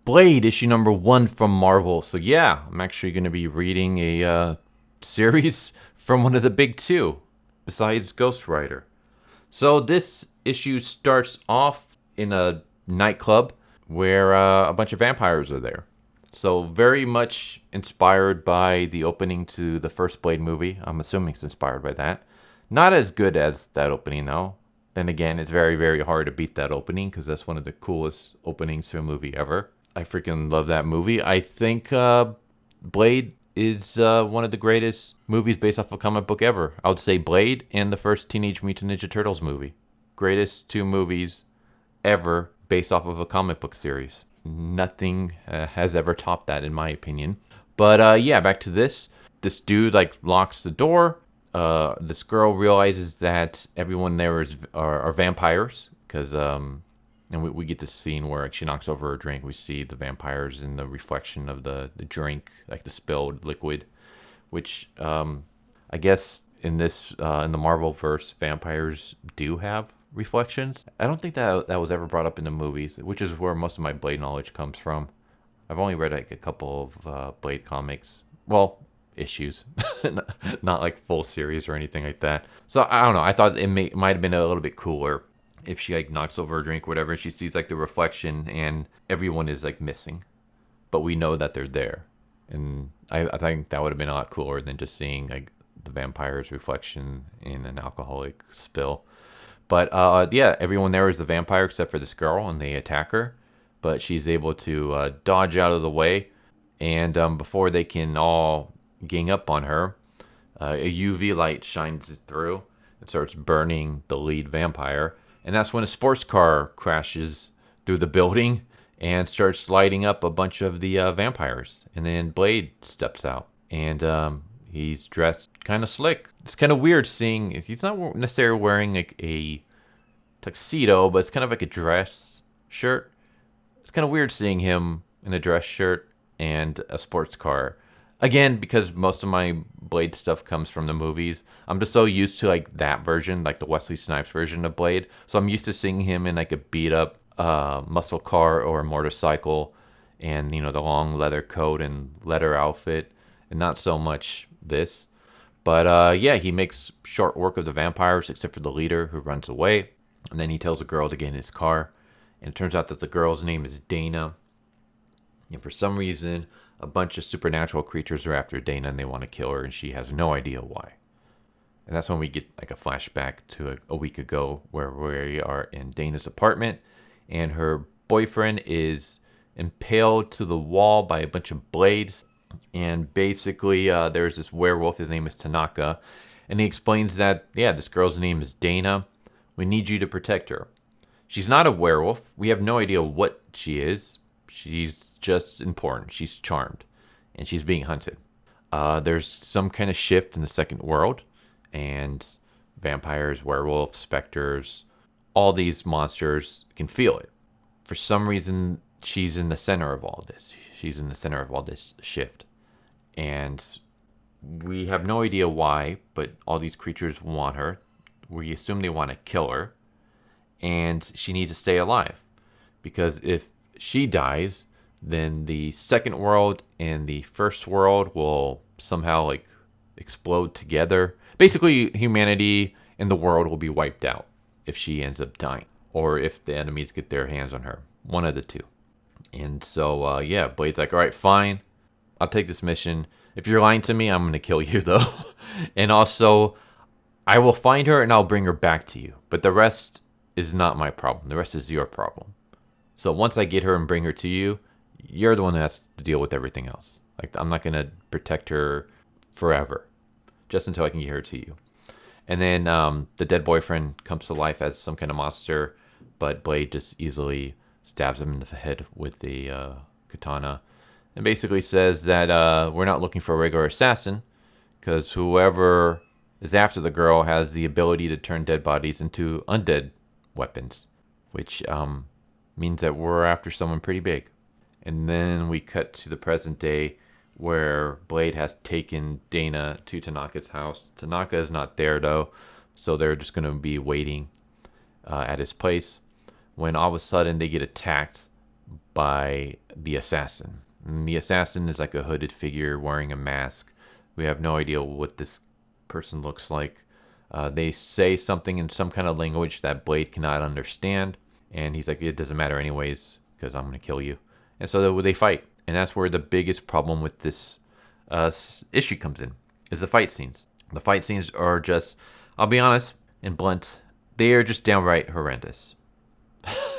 Blade issue number 1 from Marvel. So yeah, I'm actually going to be reading a series from one of the big two, besides Ghost Rider. So this issue starts off in a nightclub where a bunch of vampires are there. So very much inspired by the opening to the first Blade movie. I'm assuming it's inspired by that. Not as good as that opening though. Then again, it's very, very hard to beat that opening because that's one of the coolest openings to a movie ever. I freaking love that movie. I think Blade is one of the greatest movies based off a comic book ever. I would say Blade and the first Teenage Mutant Ninja Turtles movie. Greatest two movies ever based off of a comic book series. Nothing has ever topped that in my opinion. But yeah, back to this. This dude locks the door. This girl realizes that everyone there are vampires because and we get this scene where she knocks over her drink. We see the vampires in the reflection of the drink, like the spilled liquid, which I guess in this in the Marvel verse, vampires do have reflections. I don't think that was ever brought up in the movies, which is where most of my Blade knowledge comes from. I've only read like a couple of Blade comics. Well, issues, not like full series or anything like that. So I don't know. I thought it might have been a little bit cooler if she knocks over a drink or whatever. She sees the reflection and everyone is missing, but we know that they're there. And I think that would have been a lot cooler than just seeing the vampire's reflection in an alcoholic spill. But yeah, everyone there is the vampire except for this girl, and they attack her. But she's able to dodge out of the way, and before they can all gang up on her, a UV light shines through and starts burning the lead vampire. And that's when a sports car crashes through the building and starts lighting up a bunch of the vampires. And then Blade steps out, and he's dressed kind of slick. It's kind of weird seeing, he's not necessarily wearing a tuxedo, but it's kind of like a dress shirt. It's kind of weird seeing him in a dress shirt and a sports car. Again, because most of my Blade stuff comes from the movies, I'm just so used to that version, the Wesley Snipes version of Blade. So I'm used to seeing him in a beat up muscle car or a motorcycle, and the long leather coat and leather outfit, and not so much this. But yeah, he makes short work of the vampires except for the leader, who runs away. And then he tells the girl to get in his car, and it turns out that the girl's name is Dana. And for some reason, a bunch of supernatural creatures are after Dana, and they want to kill her, and she has no idea why. And that's when we get a flashback to a week ago, where we are in Dana's apartment, and her boyfriend is impaled to the wall by a bunch of blades. And basically, there's this werewolf. His name is Tanaka, and he explains that, yeah, this girl's name is Dana. We need you to protect her. She's not a werewolf. We have no idea what she is. She's just important. She's charmed, and she's being hunted. There's some kind of shift in the second world, and vampires, werewolves, specters, all these monsters can feel it. For some reason, she's in the center of all this. She's in the center of all this shift, and we have no idea why, but all these creatures want her. We assume they want to kill her, and she needs to stay alive, because if she dies, then the second world and the first world will somehow explode together. Basically, humanity and the world will be wiped out if she ends up dying, or if the enemies get their hands on her. One of the two. And so, yeah, Blade's all right, fine. I'll take this mission. If you're lying to me, I'm going to kill you, though. And also, I will find her and I'll bring her back to you. But the rest is not my problem. The rest is your problem. So once I get her and bring her to you, you're the one who has to deal with everything else. I'm not going to protect her forever, just until I can get her to you. And then the dead boyfriend comes to life as some kind of monster, but Blade just easily stabs him in the head with the katana, and basically says that we're not looking for a regular assassin, because whoever is after the girl has the ability to turn dead bodies into undead weapons, which means that we're after someone pretty big. And then we cut to the present day, where Blade has taken Dana to Tanaka's house. Tanaka is not there, though, so they're just going to be waiting at his place, when all of a sudden they get attacked by the assassin. And the assassin is like a hooded figure wearing a mask. We have no idea what this person looks like. They say something in some kind of language that Blade cannot understand. And he's like, it doesn't matter anyways, because I'm going to kill you. And so they fight. And that's where the biggest problem with this issue comes in, is the fight scenes. The fight scenes are just, I'll be honest and blunt, they are just downright horrendous.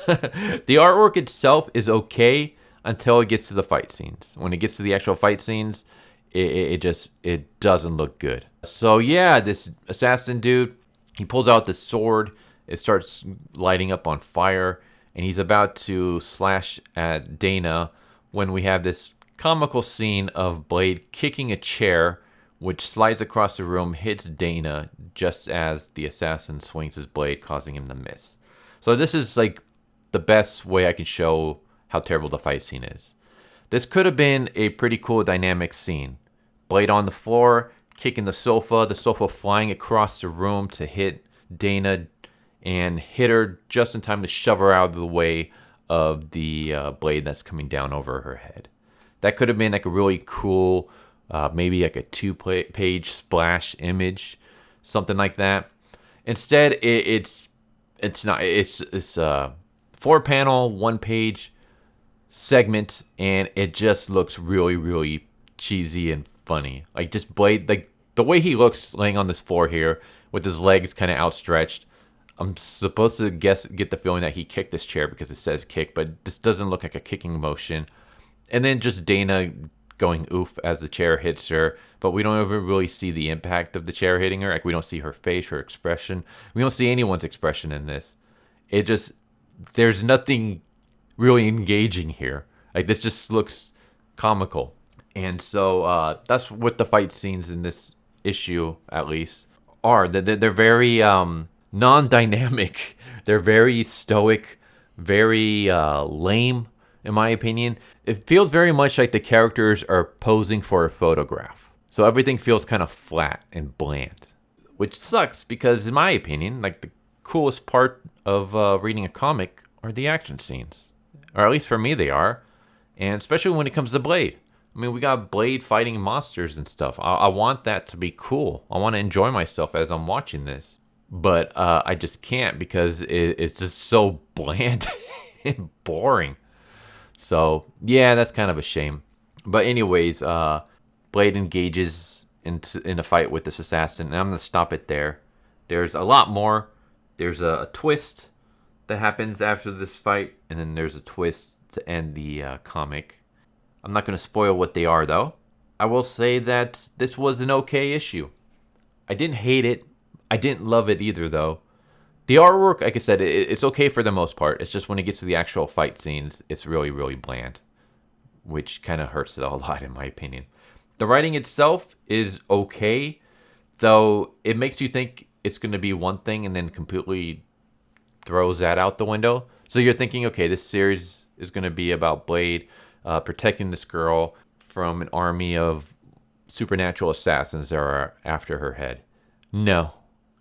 The artwork itself is okay until it gets to the fight scenes. When it gets to the actual fight scenes, it doesn't look good. So yeah, this assassin dude, he pulls out the sword. It starts lighting up on fire, and he's about to slash at Dana when we have this comical scene of Blade kicking a chair, which slides across the room, hits Dana just as the assassin swings his blade, causing him to miss. So this is like the best way I can show how terrible the fight scene is. This could have been a pretty cool dynamic scene. Blade on the floor, kicking the sofa flying across the room to hit Dana and hit her just in time to shove her out of the way of the blade that's coming down over her head. That could have been like a really cool, maybe like a 2-page splash image, something like that. Instead, it's not. It's a 4-panel, 1-page segment, and it just looks really, really cheesy and funny. Like just Blade, like the way he looks laying on this floor here with his legs kind of outstretched. I'm supposed to get the feeling that he kicked this chair because it says kick, but this doesn't look like a kicking motion. And then just Dana going oof as the chair hits her, but we don't ever really see the impact of the chair hitting her. Like we don't see her face, her expression. We don't see anyone's expression in this. There's nothing really engaging here. Like this just looks comical. And so that's what the fight scenes in this issue, at least, are. They're very non-dynamic. They're very stoic, very lame, in my opinion. It feels very much like the characters are posing for a photograph. So everything feels kind of flat and bland, which sucks because, in my opinion, like the coolest part of reading a comic are the action scenes. Or at least for me they are. And especially when it comes to Blade. I mean, we got Blade fighting monsters and stuff. I want that to be cool. I want to enjoy myself as I'm watching this. But I just can't because it's just so bland and boring. So, yeah, that's kind of a shame. But anyways, Blade engages in a fight with this assassin. And I'm going to stop it there. There's a lot more. There's a twist that happens after this fight. And then there's a twist to end the comic. I'm not going to spoil what they are, though. I will say that this was an okay issue. I didn't hate it. I didn't love it either, though. The artwork, like I said, it's okay for the most part. It's just when it gets to the actual fight scenes, it's really, really bland, which kind of hurts it a lot, in my opinion. The writing itself is okay, though it makes you think it's going to be one thing and then completely throws that out the window. So you're thinking, okay, this series is going to be about Blade protecting this girl from an army of supernatural assassins that are after her head. No,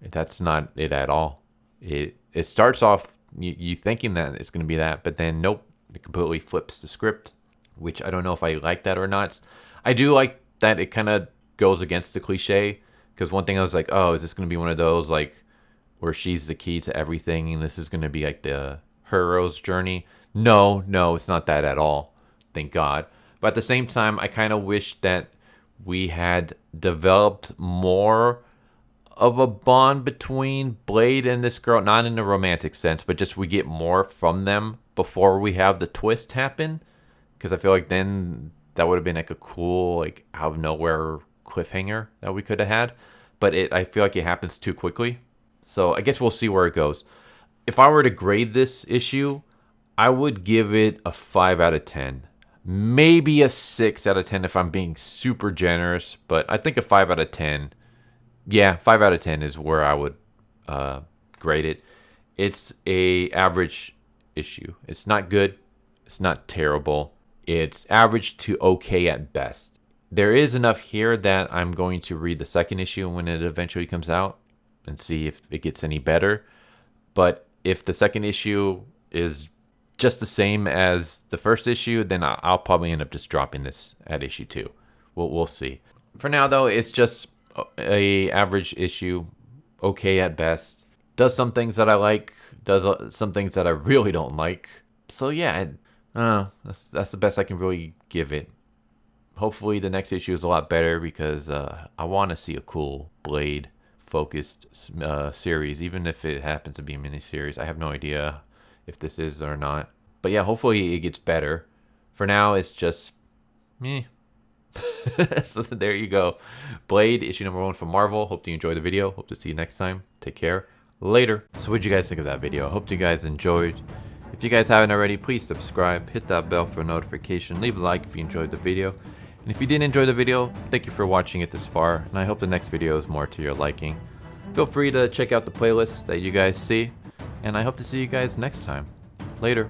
that's not it at all. It starts off you thinking that it's going to be that, but then nope, it completely flips the script, which I don't know if I like that or not. I do like that it kind of goes against the cliche, because one thing I was like, oh, is this going to be one of those like where she's the key to everything and this is going to be like the hero's journey? No, it's not that at all. Thank God. But at the same time, I kind of wish that we had developed more of a bond between Blade and this girl, not in a romantic sense, but just we get more from them before we have the twist happen. Because I feel like then that would have been like a cool, like out of nowhere cliffhanger that we could have had. But I feel like it happens too quickly. So I guess we'll see where it goes. If I were to grade this issue, I would give it a 5 out of 10. Maybe a 6 out of 10 if I'm being super generous. But I think a 5 out of 10. Yeah, 5 out of 10 is where I would grade it. It's a average issue. It's not good. It's not terrible. It's average to okay at best. There is enough here that I'm going to read the second issue when it eventually comes out and see if it gets any better. But if the second issue is just the same as the first issue, then I'll probably end up just dropping this at issue 2. We'll see. For now, though, it's just a average issue, okay at best. Does some things that I like, does some things that I really don't like. So yeah, I don't know. That's the best I can really give it. Hopefully the next issue is a lot better because I want to see a cool Blade focused series, even if it happens to be a miniseries. I have no idea if this is or not. But yeah, hopefully it gets better. For now, it's just meh. So there you go. Blade, issue number 1 from Marvel. Hope you enjoyed the video. Hope to see you next time. Take care. Later. So what did you guys think of that video? Hope you guys enjoyed. If you guys haven't already, please subscribe. Hit that bell for a notification. Leave a like if you enjoyed the video. And if you didn't enjoy the video, thank you for watching it this far. And I hope the next video is more to your liking. Feel free to check out the playlist that you guys see. And I hope to see you guys next time. Later.